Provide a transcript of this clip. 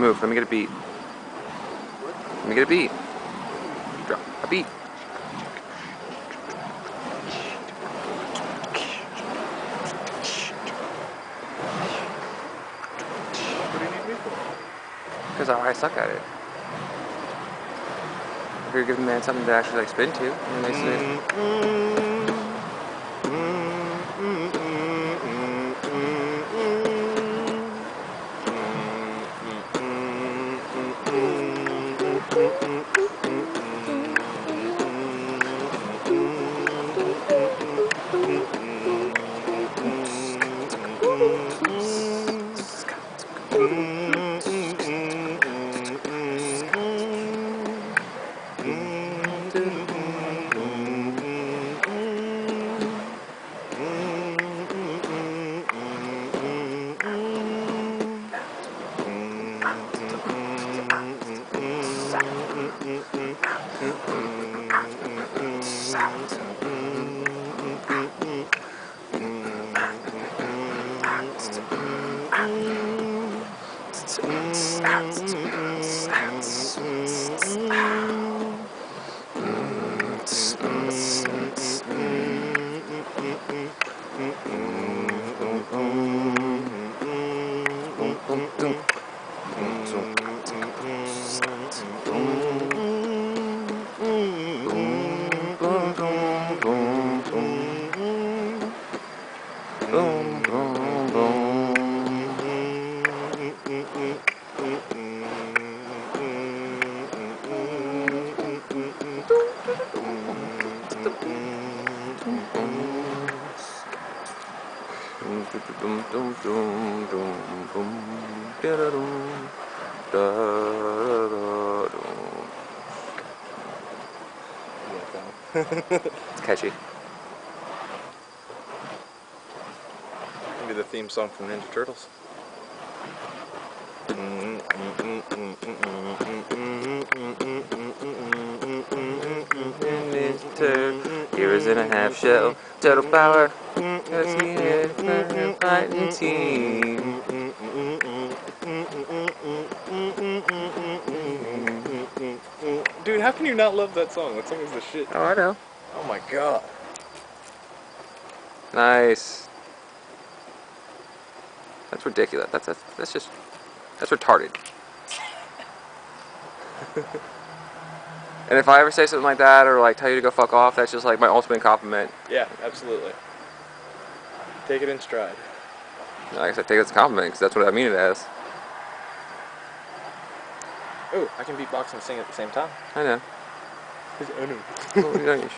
Move. Let me get a beat. Let me get a beat. Drop a beat. What do you need me for? Because I suck at it. If you're giving man something to actually like spin to, and they say, boom, boom, boom. It's catchy. Maybe the theme song from Ninja Turtles. Heroes in a half shell, turtle power. Let's see it, fighting team. Dude, how can you not love that song? That song is the shit. Oh, I know. Oh my god. Nice. That's ridiculous. That's retarded. And if I ever say something like that or like tell you to go fuck off, that's just like my ultimate compliment. Yeah, absolutely. Take it in stride. I guess I take it as a compliment because that's what I mean it as. Oh, I can beatbox and sing at the same time. I know. I know. Well, you know, you